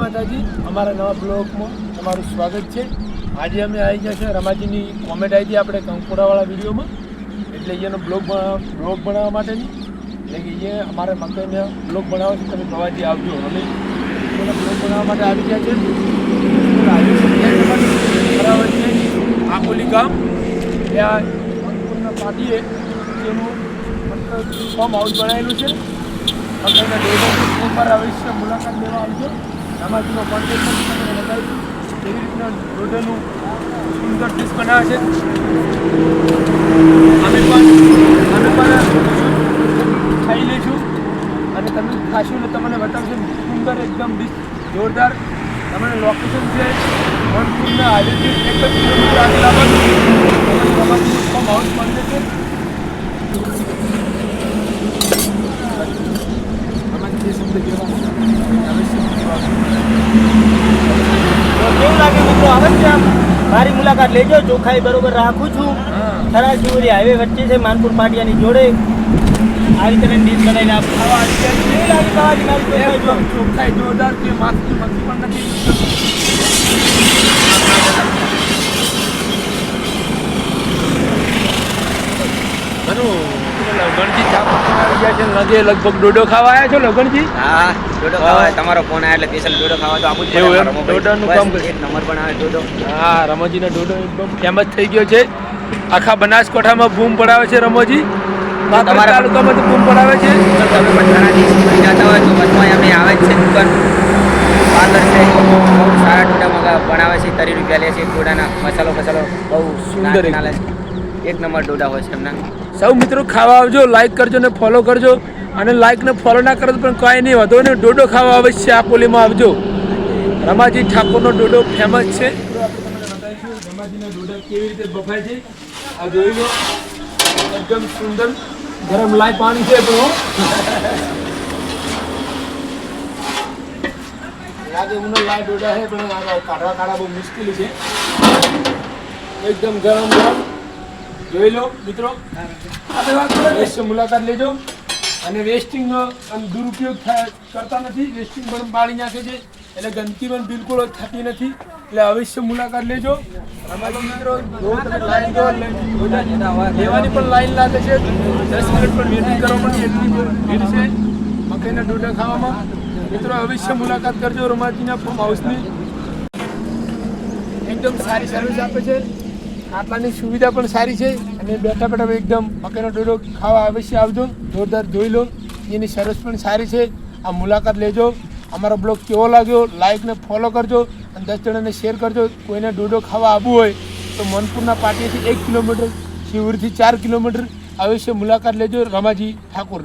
માતાજી, અમારા નવા બ્લોગમાં તમારું સ્વાગત છે। આજે અમે આવી ગયા છે રમાજીની કોમેન્ટ આવી હતી આપણે કંકોડાવાળા વિડીયોમાં, એટલે એનો બ્લોગ બનાવવા માટેની, એટલે કે એ અમારે મકાઈને બ્લોગ બનાવો છે, તમે પ્રવાસી આવજો। અમે એનો બ્લોગ બનાવવા માટે આવી ગયા છે બરાબર છે આકોલી ગામ, ત્યાં અંકુરના પાટીએ એનું ફોર્મ હાઉસ બનાવેલું છે। મકાઈના ડોડો ઉપર અવશ્ય મુલાકાત લેવા આવજો। રમાજીનો કોન્ટેક્ટ પણ તમને બતાવીશું કેવી રીતના ડોડોનું સુંદર ડીશ બનાવે છે। અમે પણ ખાઈ લઈશું અને તમે ખાશો એટલે તમને બતાવશે સુંદર એકદમ ડીશ જોરદાર। તમને લોકેશન છે વનપુરના હાઈવેથી 1 કિલોમીટર આગળ આવવાનું રમાજીનું ફોર્મ હાઉસ બનશે છે। કેવું લાગે મિત્રો? આવે છે આમ મારી મુલાકાત લેજો। ચોખ્ખાઈ બરોબર રાખું છું। થરા શિવરી હાઈવે વચ્ચે છે, માનપુર પાટિયાની જોડે આ રીતે ડીશ બનાવીને આપું। કેવી લાગે તમારી મારી ચોખ્ખાઈ જોરદાર કે માથું મક્કી પણ નથી। લગણજી લગભગ ડોડો ખાવા આવ્યા છો લગણજી? હા, ડોડો ખાવા તમારો ફોન આવ્યો એટલે સ્પેશિયલ ડોડો ખાવા તો આવું જ પડે। ડોડાનું કામ એક નંબર પણ આવે ડોડો। હા, રમોજીનો ડોડો એકદમ ફેમસ થઈ ગયો છે, આખા બનાસકાંઠામાં બૂમ પડાવે છે રમોજી। તમારા તાલુકામાં તો બૂમ પડાવે છે। તમે પણ ઘણા દિવસ જતા હોય તો વચમાં અમે આવે જ છે દુકાન પાર્લર છે, બહુ સારા ડોડા બનાવે છે। 30 રૂપિયા લે છે ડોડાના, મસાલો બહુ સુંદર નાલે છે। એક નંબર ડોડા હોય છે એમના। સૌ મિત્રો ખાવા આવજો, લાઈક કરજો ને ફોલો કરજો, અને લાઈક ને ફોલો ના કરો પણ કાંઈ નહીં વાંધો ને, ડોડો ખાવા અવશ્ય આકોલીમાં આવજો। રમાજી ઠાકોરનો ડોડો ફેમસ છે। રમાજીના ડોડા કેવી રીતે બફાય છે આ જોઈ લો, એકદમ સુંદર ગરમ લાઈ પાણી છે તો લાગે ઉનો લાઈ ડોડા છે પણ કાઢવા બહુ મુશ્કેલી છે, એકદમ ગરમ જોઈ લો મિત્રો। અવશ્ય મુલાકાત લેજો અને વેસ્ટિંગનો દુરુપયોગ કરતા નથી, વેસ્ટિંગ પણ બાળી નાખે છે એટલે ગંદકી પણ બિલકુલ થતી નથી, એટલે અવશ્ય મુલાકાત લેજો। અમારા મિત્રો લેવાની પણ લાઈન લાગે છે, 10 મિનિટ પણ વેટિંગ કરવા પણ એટલી ભીડ છે મકાઈના ડોડા ખાવામાં। મિત્રો અવશ્ય મુલાકાત કરજો રમાજીના ફોર્મ હાઉસની, એકદમ સારી સર્વિસ આપે છે, આટલાની સુવિધા પણ સારી છે અને બેઠા એકદમ મકાઈનો ડોડો ખાવા અવશ્ય આવજો। જોરદાર જોઈ લો, એની સર્વિસ પણ સારી છે, આ મુલાકાત લેજો। અમારો બ્લોગ કેવો લાગ્યો લાઈક ને ફોલો કરજો અને 10 જણાને શેર કરજો। કોઈને ડોડો ખાવા આવવું હોય તો મનપુરના પાટીએથી 1 કિલોમીટર, શિવરીથી 4 કિલોમીટર, અવશ્ય મુલાકાત લેજો રમાજી ઠાકોર।